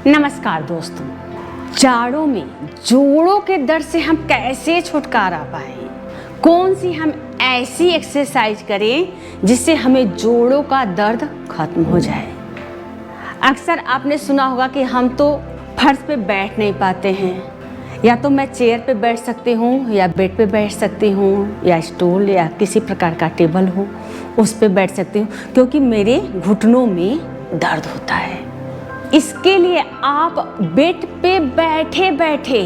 नमस्कार दोस्तों, जाड़ों में जोड़ों के दर्द से हम कैसे छुटकारा पाएं? कौन सी हम ऐसी एक्सरसाइज करें जिससे हमें जोड़ों का दर्द खत्म हो जाए? अक्सर आपने सुना होगा कि हम तो फर्श पे बैठ नहीं पाते हैं, या तो मैं चेयर पे बैठ सकती हूँ या बेड पे बैठ सकती हूँ या स्टूल या किसी प्रकार का टेबल हो उस पे बैठ सकती हूँ, क्योंकि मेरे घुटनों में दर्द होता है। इसके लिए आप बेड पे बैठे बैठे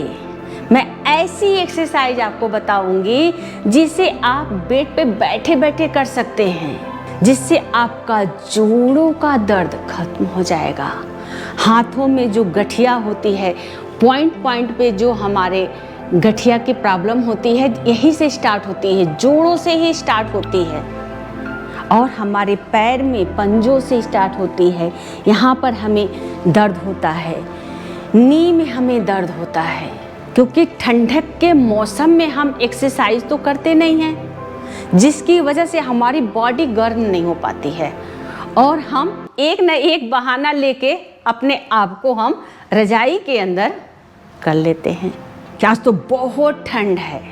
मैं ऐसी एक्सरसाइज आपको बताऊंगी जिसे आप बेड पे बैठे बैठे कर सकते हैं, जिससे आपका जोड़ों का दर्द खत्म हो जाएगा। हाथों में जो गठिया होती है, पॉइंट पॉइंट पे जो हमारे गठिया की प्रॉब्लम होती है, यहीं से स्टार्ट होती है, जोड़ों से ही स्टार्ट होती है। और हमारे पैर में पंजों से स्टार्ट होती है, यहाँ पर हमें दर्द होता है, नी में हमें दर्द होता है, क्योंकि ठंडक के मौसम में हम एक्सरसाइज तो करते नहीं हैं, जिसकी वजह से हमारी बॉडी गर्म नहीं हो पाती है और हम एक न एक बहाना लेके अपने आप को हम रजाई के अंदर कर लेते हैं कि आज तो बहुत ठंड है,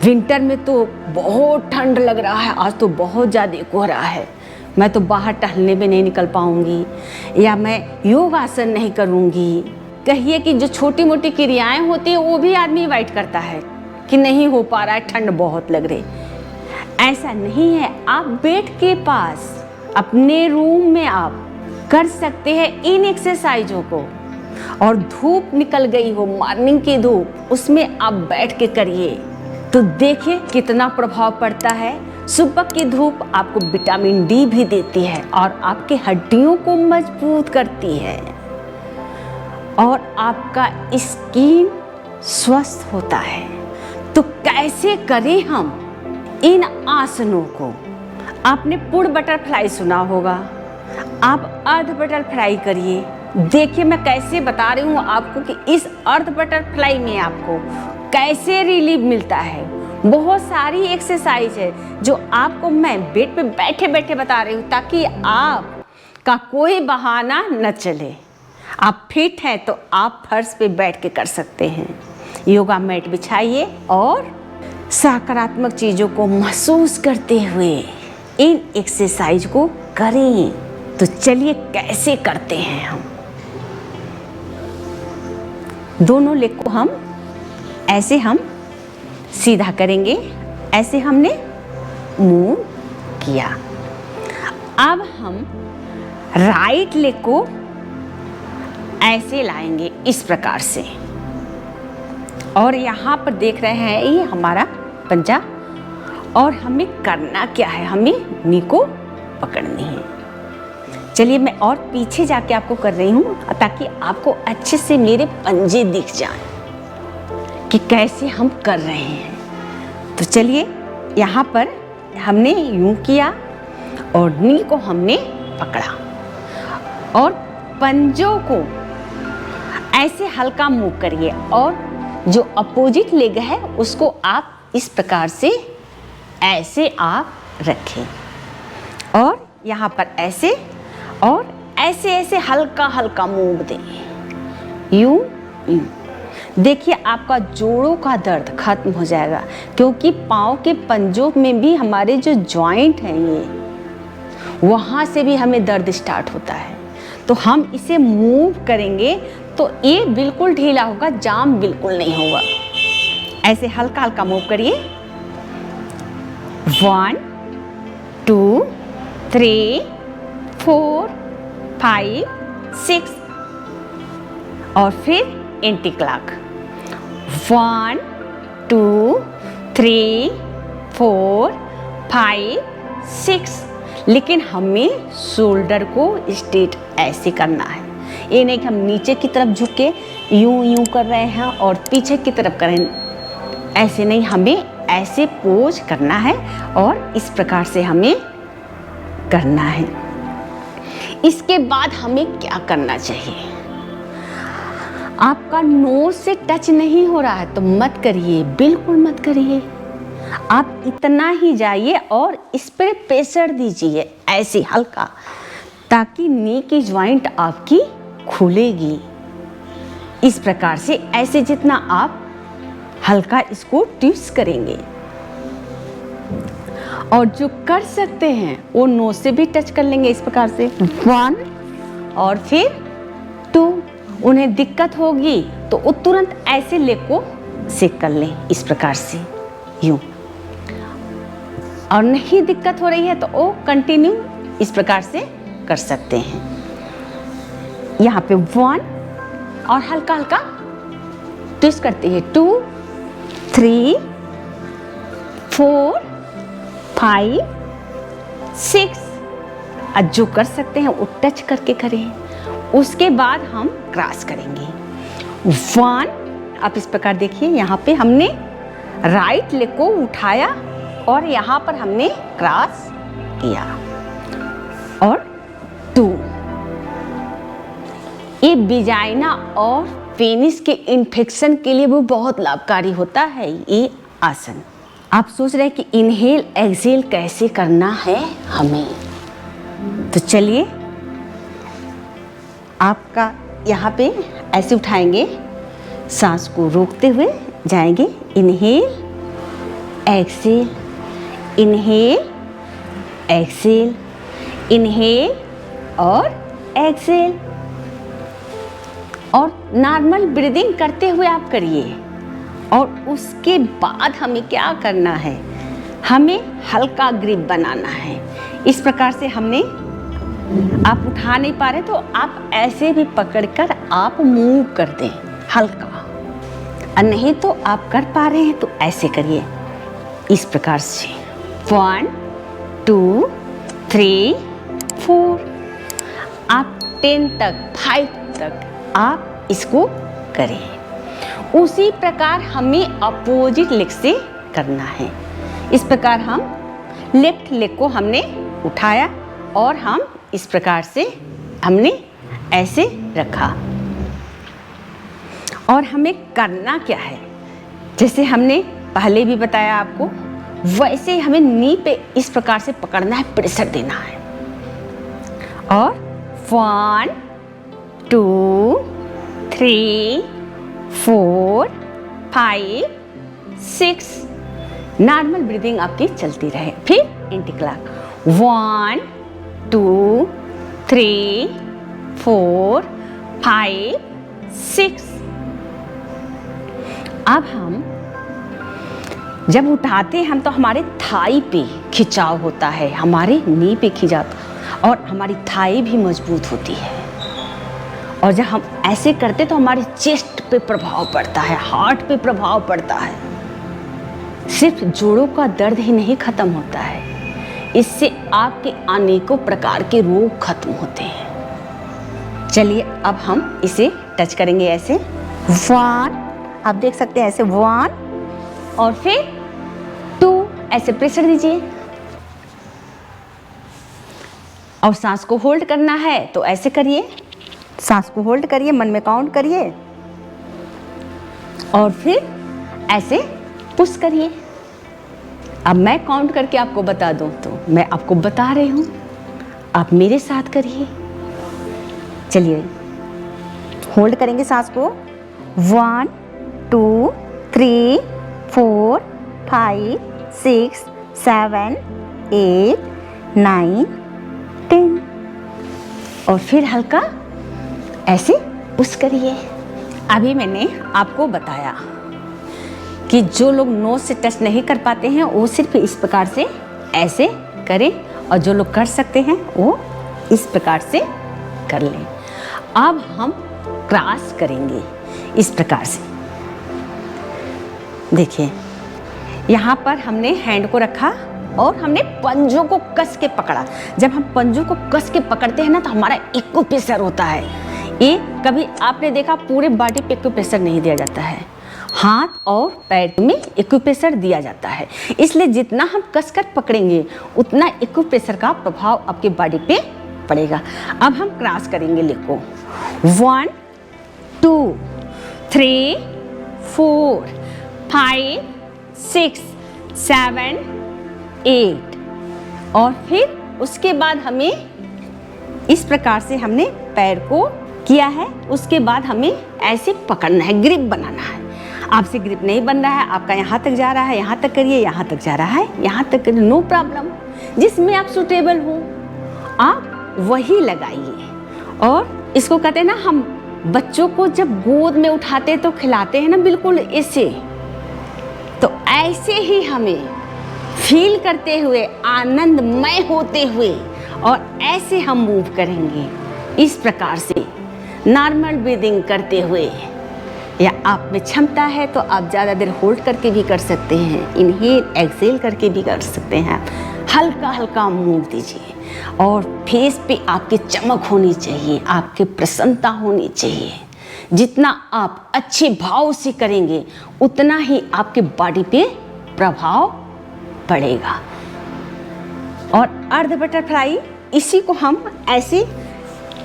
विंटर में तो बहुत ठंड लग रहा है, आज तो बहुत ज़्यादा कोहरा है, मैं तो बाहर टहलने भी नहीं निकल पाऊंगी, या मैं योगासन नहीं करूंगी। कहिए कि जो छोटी मोटी क्रियाएं होती हैं वो भी आदमी अवॉइड करता है कि नहीं हो पा रहा है, ठंड बहुत लग रही। ऐसा नहीं है, आप बेड के पास अपने रूम में आप कर सकते हैं इन एक्सरसाइजों को। और धूप निकल गई हो, मॉर्निंग की धूप, उसमें आप बैठ के करिए तो देखिए कितना प्रभाव पड़ता है। सुबह की धूप आपको विटामिन डी भी देती है और आपके हड्डियों को मजबूत करती है और आपका स्किन स्वस्थ होता है। तो कैसे करें हम इन आसनों को? आपने पूर्ण बटरफ्लाई सुना होगा, आप अर्ध बटरफ्लाई करिए। देखिए मैं कैसे बता रही हूँ आपको कि इस अर्ध बटरफ्लाई में आपको कैसे रिलीफ मिलता है। बहुत सारी एक्सरसाइज है जो आपको मैं बेड पे बैठे बैठे बता रही हूँ, ताकि आपका कोई बहाना न चले। आप फिट हैं तो आप फर्श पे बैठ के कर सकते हैं। योगा मैट बिछाइए और सकारात्मक चीज़ों को महसूस करते हुए इन एक्सरसाइज को करें। तो चलिए कैसे करते हैं हम। दोनों लेग को हम सीधा करेंगे, ऐसे हमने मूव किया। अब हम राइट लेग को ऐसे लाएंगे इस प्रकार से, और यहाँ पर देख रहे हैं ये हमारा पंजा, और हमें करना क्या है, हमें नी को पकड़नी है। चलिए मैं और पीछे जाके आपको कर रही हूँ ताकि आपको अच्छे से मेरे पंजे दिख जाएं कि कैसे हम कर रहे हैं। तो चलिए यहाँ पर हमने यूं किया और नी को हमने पकड़ा और पंजों को ऐसे हल्का मूव करिए, और जो अपोजिट लेग है उसको आप इस प्रकार से ऐसे आप रखें और यहाँ पर ऐसे और ऐसे ऐसे हल्का हल्का मूव दें, यूं यूं। देखिए आपका जोड़ों का दर्द खत्म हो जाएगा, क्योंकि पाँव के पंजों में भी हमारे जो जॉइंट हैं ये, वहाँ से भी हमें दर्द स्टार्ट होता है। तो हम इसे मूव करेंगे तो ये बिल्कुल ढीला होगा, जाम बिल्कुल नहीं होगा। ऐसे हल्का हल्का मूव करिए। 1 2 3 4 5 6 और फिर एंटी क्लॉक। 1 2 3 4 5 6। लेकिन हमें शोल्डर को स्ट्रेट ऐसे करना है, ये नहीं कि हम नीचे की तरफ झुक के यूं यूं कर रहे हैं और पीछे की तरफ करें, ऐसे नहीं, हमें ऐसे पोज करना है और इस प्रकार से हमें करना है। इसके बाद हमें क्या करना चाहिए? आपका नोज से टच नहीं हो रहा है तो मत करिए, बिल्कुल मत करिए। आप इतना ही जाइए और इस पर प्रेशर दीजिए ऐसे हल्का, ताकि नी की ज्वाइंट आपकी खुलेगी। इस प्रकार से ऐसे जितना आप हल्का इसको ट्विस्ट करेंगे। और जो कर सकते हैं वो नोज से भी टच कर लेंगे इस प्रकार से 1 और फिर 2। उन्हें दिक्कत होगी तो वो तुरंत ऐसे लेग को सेक कर लें इस प्रकार से यूं। और नहीं दिक्कत हो रही है तो वो कंटिन्यू इस प्रकार से कर सकते हैं। यहाँ पे 1 और हल्का हल्का ट्विस्ट करते हैं 2 3 4 5 6। आज जो कर सकते हैं वो टच करके करें। उसके बाद हम क्रॉस करेंगे 1। आप इस प्रकार देखिए, यहाँ पे हमने राइट लेग को उठाया और यहाँ पर हमने क्रॉस किया और 2। ये विजाइना और पेनिस के इन्फेक्शन के लिए वो बहुत लाभकारी होता है ये आसन। आप सोच रहे हैं कि इनहेल एक्सहेल कैसे करना है हमें, तो चलिए आपका यहाँ पे ऐसे उठाएंगे, सांस को रोकते हुए जाएंगे। Inhale exhale, inhale exhale, inhale और एक्सहेल। और नॉर्मल ब्रीदिंग करते हुए आप करिए। और उसके बाद हमें क्या करना है, हमें हल्का ग्रिप बनाना है। इस प्रकार से हमने, आप उठा नहीं पा रहे तो आप ऐसे भी पकड़कर आप मूव कर दें हल्का, और नहीं तो आप कर पा रहे हैं तो ऐसे करिए इस प्रकार से 1 2 3 4। आप 10 तक 5 तक आप इसको करें। उसी प्रकार हमें अपोजिट लेग से करना है। इस प्रकार हम लेफ्ट लेग को हमने उठाया और हम इस प्रकार से हमने ऐसे रखा। और हमें करना क्या है, जैसे हमने पहले भी बताया आपको, वैसे ही हमें नी पे इस प्रकार से पकड़ना है, प्रेशर देना है। और 1 2 3 4 5 6। नॉर्मल ब्रीदिंग आपकी चलती रहे। फिर एंटी क्लॉक 1 2 3 4 5 6। अब हम जब उठाते हैं हम तो हमारे थाई पे खिंचाव होता है, हमारे नी पे खिंचाव, और हमारी थाई भी मजबूत होती है। और जब हम ऐसे करते तो हमारे चेस्ट पे प्रभाव पड़ता है, हार्ट पे प्रभाव पड़ता है। सिर्फ जोड़ों का दर्द ही नहीं खत्म होता है, इससे आपके अनेकों प्रकार के रोग खत्म होते हैं। चलिए अब हम इसे टच करेंगे ऐसे 1, आप देख सकते हैं ऐसे 1 और फिर 2, ऐसे प्रेशर दीजिए। और सांस को होल्ड करना है तो ऐसे करिए, सांस को होल्ड करिए, मन में काउंट करिए और फिर ऐसे पुश करिए। अब मैं काउंट करके आपको बता दूं तो मैं आपको बता रही हूं, आप मेरे साथ करिए। चलिए होल्ड करेंगे सांस को 1 2 3 4 5 6 7 8 9 10। और फिर हल्का ऐसे पुश करिए। अभी मैंने आपको बताया कि जो लोग नोज से टच नहीं कर पाते हैं वो सिर्फ इस प्रकार से ऐसे करें, और जो लोग कर सकते हैं वो इस प्रकार से कर लें। अब हम क्रॉस करेंगे इस प्रकार से। देखिए यहाँ पर हमने हैंड को रखा और हमने पंजों को कस के पकड़ा। जब हम पंजों को कस के पकड़ते हैं ना तो हमारा एक्यूप्रेशर होता है। ये कभी आपने देखा पूरे बॉडी पे एक्यूप्रेशर नहीं दिया जाता है, हाथ और पैर में एक्यूप्रेशर दिया जाता है। इसलिए जितना हम कसकर पकड़ेंगे उतना एक्यूप्रेशर का प्रभाव आपके बॉडी पे पड़ेगा। अब हम क्रॉस करेंगे लेग को 1 2 3 4 5 6 7 8। और फिर उसके बाद हमें इस प्रकार से हमने पैर को किया है, उसके बाद हमें ऐसे पकड़ना है, ग्रिप बनाना है। आपसे ग्रिप नहीं बन रहा है, आपका यहाँ तक जा रहा है, यहाँ तक करिए, यहाँ तक जा रहा है, यहाँ तक करिए, नो प्रॉब्लम। जिसमें आप सूटेबल हो आप वही लगाइए। और इसको कहते हैं ना, हम बच्चों को जब गोद में उठाते तो खिलाते हैं ना, बिल्कुल ऐसे, तो ऐसे ही हमें फील करते हुए, आनंदमय होते हुए, और ऐसे हम मूव करेंगे इस प्रकार से, नॉर्मल ब्रीदिंग करते हुए। या आप में क्षमता है तो आप ज़्यादा देर होल्ड करके भी कर सकते हैं, इनहेल एक्सेल करके भी कर सकते हैं। हल्का हल्का मूव दीजिए और फेस पे आपकी चमक होनी चाहिए, आपकी प्रसन्नता होनी चाहिए। जितना आप अच्छे भाव से करेंगे उतना ही आपके बॉडी पे प्रभाव पड़ेगा। और अर्ध बटरफ्लाई, इसी को हम ऐसे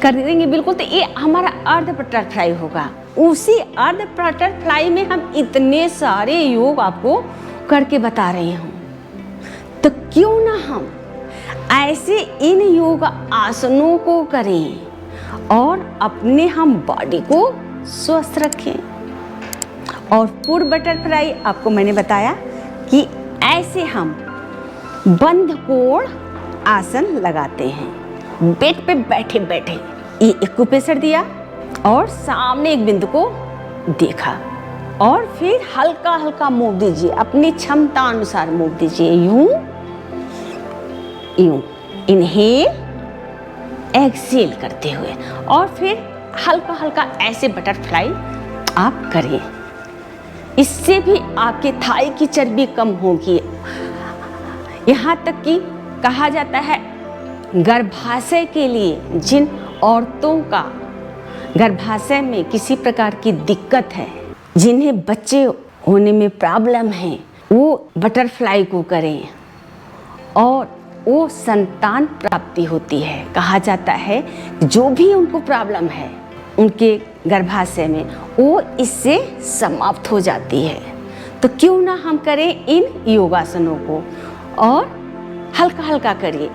कर देंगे बिल्कुल, तो ये हमारा अर्ध बटरफ्लाई होगा। उसी अर्ध बटरफ्लाई में हम इतने सारे योग आपको करके बता रहे हूँ, तो क्यों ना हम ऐसे इन योग आसनों को करें और अपने हम बॉडी को स्वस्थ रखें। और पूर्व बटरफ्लाई आपको मैंने बताया कि ऐसे हम बंद कोण आसन लगाते हैं, बेड पे बैठे बैठे। ये एक को प्रेशर दिया और सामने एक बिंदु को देखा, और फिर हल्का हल्का मूव दीजिए, अपनी क्षमता अनुसार मूव दीजिए, यूं यूं, इनहेल एक्सेल करते हुए, और फिर हल्का हल्का ऐसे बटरफ्लाई आप करें। इससे भी आपके थाई की चर्बी कम होगी। यहाँ तक कि कहा जाता है गर्भाशय के लिए, जिन औरतों का गर्भाशय में किसी प्रकार की दिक्कत है, जिन्हें बच्चे होने में प्रॉब्लम है, वो बटरफ्लाई को करें और वो संतान प्राप्ति होती है। कहा जाता है जो भी उनको प्रॉब्लम है उनके गर्भाशय में, वो इससे समाप्त हो जाती है। तो क्यों ना हम करें इन योगासनों को, और हल्का हल्का करिए।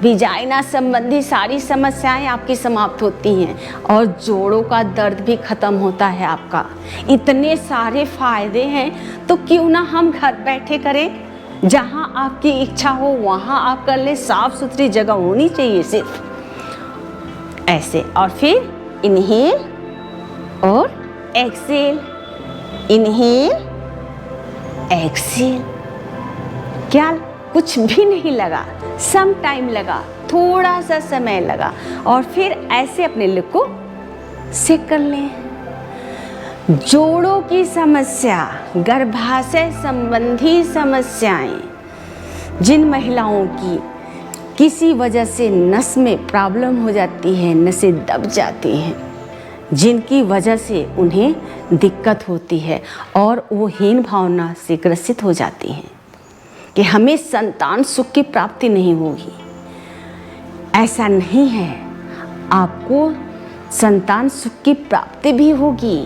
विजाइना संबंधी सारी समस्याएं आपकी समाप्त होती हैं और जोड़ों का दर्द भी खत्म होता है आपका। इतने सारे फायदे हैं, तो क्यों ना हम घर बैठे करें। जहां आपकी इच्छा हो वहां आप कर लें, साफ सुथरी जगह होनी चाहिए सिर्फ ऐसे। और फिर इनहेल और एक्सेल, इनहेल एक्सेल। क्या कुछ भी नहीं लगा, सम टाइम लगा, थोड़ा सा समय लगा, और फिर ऐसे अपने लिप को सेक कर लें। जोड़ों की समस्या, गर्भाशय संबंधी समस्याएं, जिन महिलाओं की किसी वजह से नस में प्रॉब्लम हो जाती है, नसें दब जाती हैं, जिनकी वजह से उन्हें दिक्कत होती है और वो हीन भावना से ग्रसित हो जाती हैं कि हमें संतान सुख की प्राप्ति नहीं होगी। ऐसा नहीं है, आपको संतान सुख की प्राप्ति भी होगी,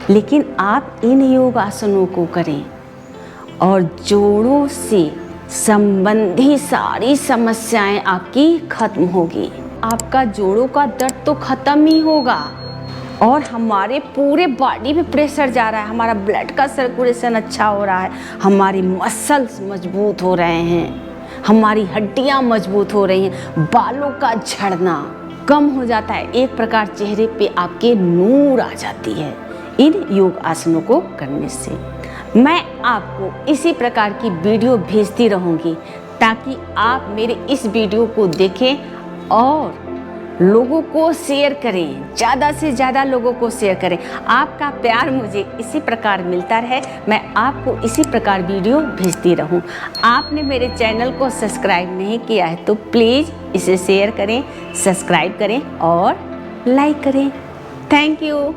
लेकिन आप इन योगासनों को करें और जोड़ों से संबंधी सारी समस्याएं आपकी खत्म होगी। आपका जोड़ों का दर्द तो खत्म ही होगा, और हमारे पूरे बॉडी पे प्रेशर जा रहा है, हमारा ब्लड का सर्कुलेशन अच्छा हो रहा है, हमारी मसल्स मजबूत हो रहे हैं, हमारी हड्डियां मजबूत हो रही हैं, बालों का झड़ना कम हो जाता है, एक प्रकार चेहरे पे आपके नूर आ जाती है इन योग आसनों को करने से। मैं आपको इसी प्रकार की वीडियो भेजती रहूँगी ताकि आप मेरे इस वीडियो को देखें और लोगों को शेयर करें, ज़्यादा से ज़्यादा लोगों को शेयर करें। आपका प्यार मुझे इसी प्रकार मिलता रहे, मैं आपको इसी प्रकार वीडियो भेजती रहूं। आपने मेरे चैनल को सब्सक्राइब नहीं किया है तो प्लीज़ इसे शेयर करें, सब्सक्राइब करें और लाइक करें। Thank you.